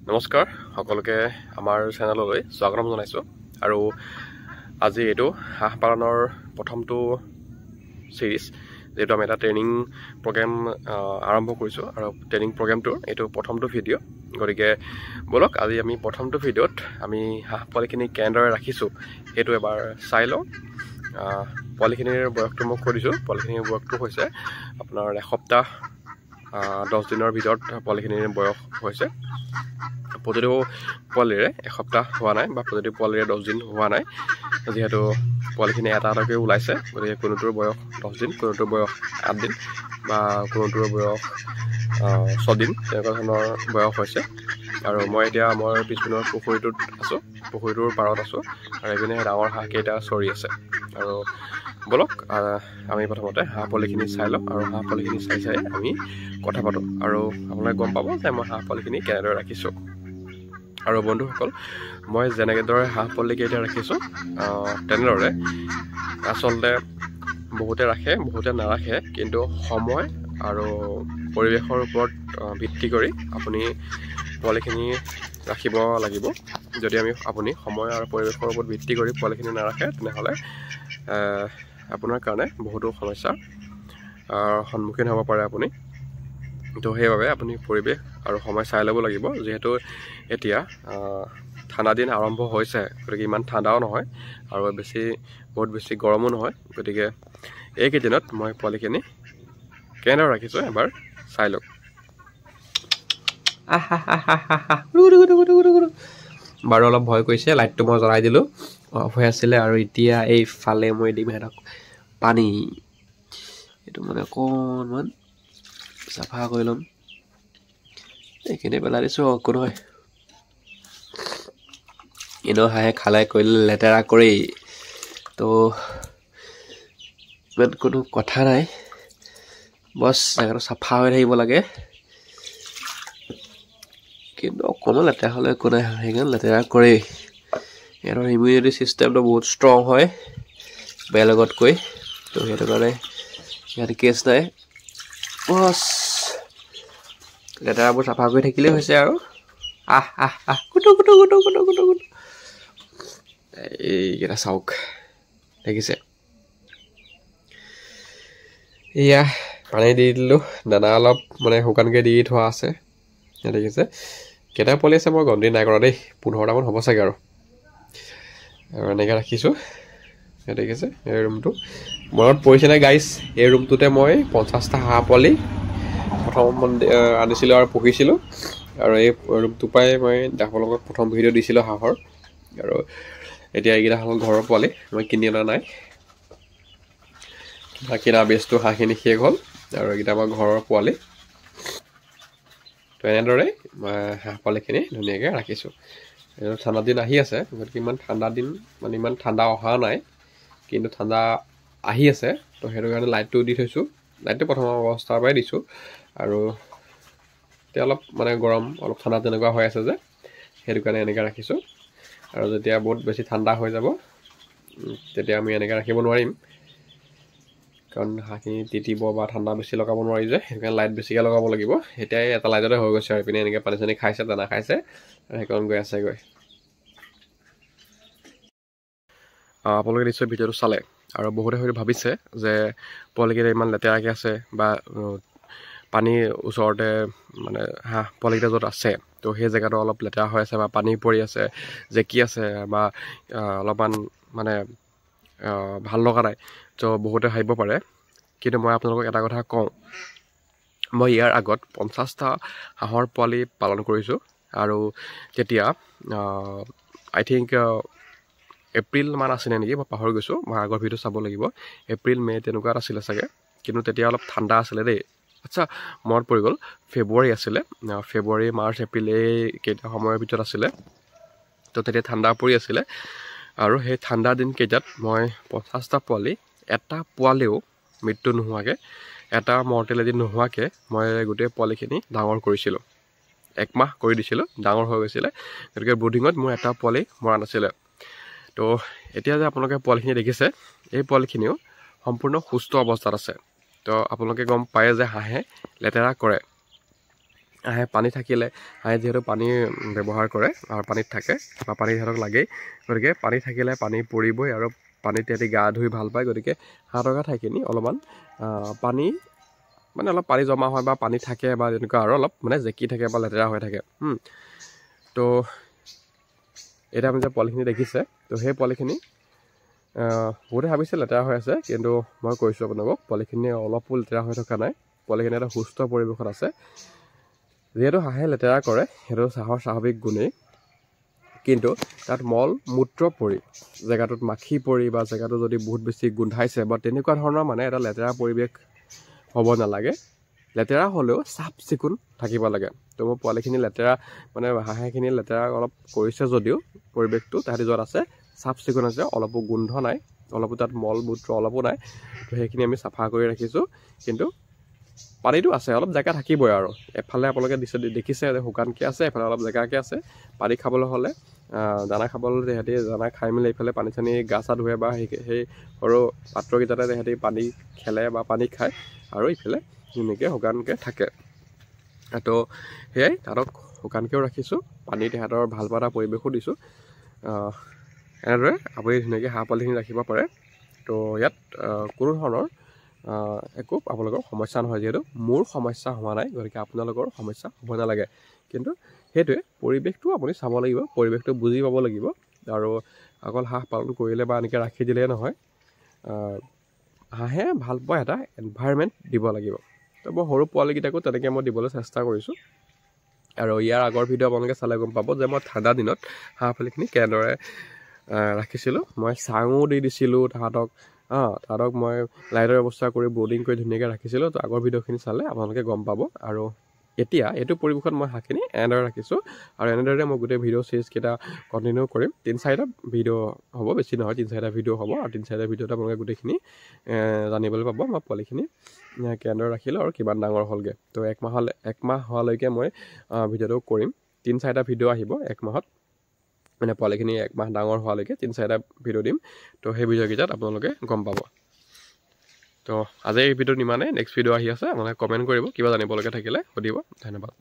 নমস্কাৰ সকলোকে আমাৰ চেনেললৈ স্বাগতম জনাইছোঁ আৰু আজি এইটো হাঁহ পালনৰ প্ৰথমটো সিৰিজ যেটো আমি এটা ট্ৰেইনিং প্ৰগ্ৰাম আৰম্ভ কৰিছোঁ আৰু ট্ৰেইনিং প্ৰগ্ৰামটোৰ এইটো প্ৰথমটো ভিডিঅ' গতিকে বলক আজি আমি প্ৰথমটো ভিডিঅ'ত আমি হাঁহ পোৱালিখিনি কেনেদৰে ৰাখিছোঁ সেইটো এবাৰ চাই লওঁ পোৱালিখিনিৰ বয়সটো মই কৈ দিছোঁ পোৱালিখিনিৰ বয়সটো হৈছে আপোনাৰ এসপ্তাহ 10 দিনৰ ভিতৰত পোৱালিখিনিৰ বয়স হৈছে প্ৰতিটো পোৱালিৰে এসপ্তাহ হোৱা নাই বা প্ৰতিটো পোৱালিৰে 10 দিন হোৱা নাই যেহেতু পোৱালিখিনি এটা এটাকৈ ওলাইছে গতিকে কোনোটোৰ বয়স 10 দিন কোনোটোৰ বয়স 8 দিন বা কোনোটোৰ বয়স 6 দিন তেনেকুৱা ধৰণৰ বয়স হৈছে আৰু মই এতিয়া মই পিছপিনৰ পুখুৰীটোত আছোঁ পুখুৰীটোৰ পাৰত আছোঁ আৰু এইপিনে ডাঙৰ হাঁহকেইটা চৰি আছে আৰু বলক আমি প্ৰথমতে হাঁহ পোৱালিখিনি চাই লওঁ আৰু হাঁহ পোৱালিখিনি চাই আমি কথা পাতোঁ আৰু আপোনালোকে গম পাব যে মই হাঁহ পোৱালিখিনি কেনেদৰে ৰাখিছোঁ আৰু বন্ধুসকল মই যেনেদৰে হাঁহ পোৱালিকেইটা ৰাখিছোঁ তেনেদৰে আচলতে বহুতে ৰাখে বহুতে নাৰাখে কিন্তু সময় আৰু পৰিৱেশৰ ওপৰত ভিত্তি কৰি আপুনি পোৱালিখিনি ৰাখিব লাগিব যদি আপুনি সময় আৰু পৰিৱেশৰ ওপৰত ভিত্তি কৰি পোৱালিখিনি নাৰাখে তেনেহ'লে আপোনাৰ কাৰণে বহুতো সমস্যাৰ সন্মুখীন হ'ব পাৰে আপুনি তো সেইবাবে আপুনি পৰিৱেশ আৰু সময় চাই ল'ব লাগিব যিহেতু এতিয়া ঠাণ্ডা দিন আৰম্ভ হৈছে গতিকে ইমান ঠাণ্ডাও নহয় আৰু বহুত বেছি গৰমো নহয় গতিকে এইকেইদিনত মই পোৱালিখিনি কেনেদৰে ৰাখিছোঁ এবাৰ চাই লওক বাৰু অলপ ভয় কৰিছে লাইটটো মই জ্বলাই দিলোঁ অফ হৈ আছিলে আৰু এতিয়া এইফালে মই দিম সিহঁতক পানী এইটো মানে অকণমান চাফা কৰি ল'ম এইখিনি পেলাই দিছোঁ একো নহয় এনেও হাঁহে খালে কৰিলে লেতেৰা কৰেই তো ইমান কোনো কথা নাই বছ জেগাটো চাফা হৈ থাকিব লাগে কিন্তু অকণমান লেতেৰা হ'লে একো নাই সেইকাৰণে লেতেৰা কৰেই সিহঁতৰ ইমিউনিটি ছিষ্টেমটো বহুত ষ্ট্ৰং হয় বেলেগতকৈ তো সেইটো কাৰণে সিহঁতে কেছ নাই বছ লেতেৰাবোৰ চাফা কৰি থাকিলেই হৈছে আৰু কুটু এইকেইটা চাওক দেখিছে এয়া পানী দি দিলোঁ দানা অলপ মানে শুকানকৈ দি থোৱা আছে দেখিছে কেইটা পোৱালি আছে মই গন্তি নাই কৰা দেই 15টামান হ'ব চাগে আৰু এনেকৈ ৰাখিছোঁ দেখিছে এই ৰুমটো মনত পৰিছে নে গাইছ এই ৰুমটোতে মই 50টা হাঁহ পোৱালি প্ৰথম আনিছিলোঁ আৰু পুহিছিলোঁ আৰু এই ৰুমটোৰ পৰাই মই আপোনালোকক প্ৰথম ভিডিঅ' দিছিলোঁ হাঁহৰ আৰু এতিয়া এইকেইটা হ'ল ঘৰৰ পোৱালি মই কিনি অনা নাই কিনা বেজটো হাঁহখিনি শেষ হ'ল আৰু এইকেইটা আমাৰ ঘৰৰ পোৱালি তো এনেদৰে হাঁহ পোৱালিখিনি ধুনীয়াকৈ ৰাখিছোঁ ঠাণ্ডা দিন আহি আছে গতিকে ইমান ঠাণ্ডা অহা নাই কিন্তু ঠাণ্ডা আহি আছে তো সেইটো কাৰণে লাইটটো দি থৈছোঁ লাইটটো প্ৰথম অৱস্থাৰ পৰাই দিছোঁ আৰু এতিয়া অলপ মানে গৰম অলপ ঠাণ্ডা তেনেকুৱা হৈ আছে যে সেইটো কাৰণে এনেকৈ ৰাখিছোঁ আৰু যেতিয়া বহুত বেছি ঠাণ্ডা হৈ যাব তেতিয়া আমি এনেকৈ ৰাখিব নোৱাৰিম কাৰণ হাঁহখিনি তিতিব বা ঠাণ্ডা বেছি লগাব নোৱাৰি যে সেইকাৰণে লাইট বেছিকৈ লগাব লাগিব এতিয়াই এটা লাইটতে হৈ গৈছে আৰু এইপিনে এনেকৈ পানী চানী খাইছে দানা খাইছে আৰু সেইকণ গৈ আছেগৈ আপোনালোকে নিশ্চয় ভিডিঅ'টো চালে আৰু বহুতে হয়তো ভাবিছে যে পোৱালিকেইটা ইমান লেতেৰাকৈ আছে বা পানীৰ ওচৰতে মানে হাঁহ পোৱালিকেইটা য'ত আছে তো সেই জেগাটো অলপ লেতেৰা হৈ আছে বা পানী পৰি আছে জেকি আছে বা অলপমান মানে ভাল লগা নাই তো বহুতে ভাবিব পাৰে কিন্তু মই আপোনালোকক এটা কথা কওঁ মই ইয়াৰ আগত 50টা হাঁহৰ পোৱালি পালন কৰিছোঁ আৰু তেতিয়া আই থিংক এপ্ৰিল মান আছিলে নেকি মই পাহৰি গৈছোঁ মই আগৰ ভিডিঅ' চাব লাগিব এপ্ৰিল মে' তেনেকুৱাত আছিলে চাগে কিন্তু তেতিয়া অলপ ঠাণ্ডা আছিলে দেই আচ্ছা মনত পৰি গ'ল ফেব্ৰুৱাৰী আছিলে ফেব্ৰুৱাৰী মাৰ্চ এপ্ৰিল এইকেইটা সময়ৰ ভিতৰত আছিলে তো তেতিয়া ঠাণ্ডা পৰি আছিলে আৰু সেই ঠাণ্ডা দিনকেইটাত মই 50টা পোৱালি এটা পোৱালিও মৃত্যু নোহোৱাকৈ এটা মৰ্টেলিটি নোহোৱাকৈ মই গোটেই পোৱালিখিনি ডাঙৰ কৰিছিলোঁ 1 মাহ কৰি দিছিলোঁ ডাঙৰ হৈ গৈছিলে গতিকে ব্ৰুডিঙত মোৰ এটা পোৱালি মৰা নাছিলে তো এতিয়া যে আপোনালোকে পোৱালিখিনি দেখিছে এই পোৱালিখিনিও সম্পূৰ্ণ সুস্থ অৱস্থাত আছে তো আপোনালোকে গম পায় যে হাঁহে লেতেৰা কৰে হাঁহে পানী থাকিলে হাঁহে যিহেতু পানী ব্যৱহাৰ কৰে আৰু পানীত থাকে বা পানী সিহঁতক লাগেই, গতিকে পানী থাকিলে পানী পৰিবই আৰু পানীত সিহঁতি গা ধুই ভাল পায়। গতিকে হাঁহ থকা ঠাইখিনি অলপমান পানী মানে অলপ পানী জমা হয় বা পানী থাকে বা তেনেকুৱা আৰু অলপ মানে জেকি থাকে বা লেতেৰা হৈ থাকে। তো এতিয়া আপুনি যে পোৱালিখিনি দেখিছে, তো সেই পোৱালিখিনি বহুতে ভাবিছে লেতেৰা হৈ আছে, কিন্তু মই কৈছোঁ আপোনালোকক পোৱালিখিনি অলপো লেতেৰা হৈ থকা নাই। পোৱালিখিনি এটা সুস্থ পৰিৱেশত আছে। যিহেতু হাঁহে লেতেৰা কৰে, সেইটো হাঁহৰ স্বাভাৱিক গুণেই, কিন্তু তাত মল মূত্ৰ পৰি জেগাটোত মাখি পৰি বা জেগাটো যদি বহুত বেছি গোন্ধাইছে বা তেনেকুৱা ধৰণৰ মানে এটা লেতেৰা পৰিৱেশ হ'ব নালাগে। লেতেৰা হ'লেও চাফ চিকুণ থাকিব লাগে। তো মোৰ পোৱালিখিনি লেতেৰা মানে হাঁহেখিনি লেতেৰা অলপ কৰিছে যদিও পৰিৱেশটো তাহাঁতি য'ত আছে চাফ চিকুণ আছে, অলপো গোন্ধ নাই, অলপো তাত মল মূত্ৰ অলপো নাই। তো সেইখিনি আমি চাফা কৰি ৰাখিছোঁ। কিন্তু পানীটো আছে, অলপ জেগা থাকিবই আৰু এফালে আপোনালোকে দেখিছে শুকানকৈ আছে, এফালে অলপ জেগাকৈ আছে। পানী খাবলৈ হ'লে দানা খাবলৈ সিহঁতি দানা খাই মেলি এইফালে পানী চানী গা চা ধুৱে বা সেই সৰু পাত্ৰকেইটাতে সিহঁতি পানী খেলে বা পানী খায়, আৰু ইফালে ধুনীয়াকৈ শুকানকৈ থাকে। তো সেয়াই তাহাঁতক শুকানকৈও ৰাখিছোঁ, পানী তাহাঁতৰ ভাল পোৱা এটা পৰিৱেশো দিছোঁ। এনেদৰে আপুনি ধুনীয়াকৈ হাঁহ পোৱালিখিনি ৰাখিব পাৰে। তো ইয়াত কোনো ধৰণৰ একো আপোনালোকৰ সমস্যা নহয়। যিহেতু মোৰ সমস্যা হোৱা নাই, গতিকে আপোনালোকৰ সমস্যা হ'ব নালাগে। কিন্তু সেইটোৱে পৰিৱেশটো আপুনি চাব লাগিব, পৰিৱেশটো বুজি পাব লাগিব। আৰু অকল হাঁহ পালন কৰিলে বা এনেকৈ ৰাখি দিলেই নহয়, হাঁহে ভাল পোৱা এটা এনভাইৰমেণ্ট দিব লাগিব। তো মই সৰু পোৱালিকেইটাকো তেনেকৈ মই দিবলৈ চেষ্টা কৰিছোঁ। আৰু ইয়াৰ আগৰ ভিডিঅ' আপোনালোকে চালে গম পাব যে মই ঠাণ্ডা দিনত হাঁহ পোৱালিখিনি কেনেদৰে ৰাখিছিলোঁ। মই চাঙো দি দিছিলোঁ তাহাঁতক মই লাইটৰ ব্যৱস্থা কৰি বৰ্ডিং কৰি ধুনীয়াকৈ ৰাখিছিলোঁ। তো আগৰ ভিডিঅ'খিনি চালে আপোনালোকে গম পাব। আৰু এতিয়া এইটো পৰিৱেশত মই হাঁহখিনি এনেদৰে ৰাখিছোঁ, আৰু এনেদৰে মই গোটেই ভিডিঅ' চিৰিজকেইটা কণ্টিনিউ কৰিম। 3-4টা ভিডিঅ' হ'ব, বেছি নহয়, 3-4টা ভিডিঅ' হ'ব। আৰু 3-4টা ভিডিঅ'ত আপোনালোকে গোটেইখিনি জানিবলৈ পাব মই পোৱালিখিনি কেনেদৰে ৰাখিলোঁ আৰু কিমান ডাঙৰ হ'লগৈ। তো এক মাহ হোৱালৈকে মই ভিডিঅ'টো কৰিম। 3-4টা ভিডিঅ' আহিব এক মাহত, মানে পোৱালিখিনি 1 মাহ ডাঙৰ হোৱালৈকে 3-4টা ভিডিঅ' দিম। তো সেই ভিডিঅ'কেইটাত আপোনালোকে গম পাব। তো আজি এই ভিডিঅ'ত ইমানেই। নেক্সট ভিডিঅ' আহি আছে, আপোনালোকে কমেণ্ট কৰিব, কিবা জানিবলগীয়া থাকিলে সুধিব। ধন্যবাদ।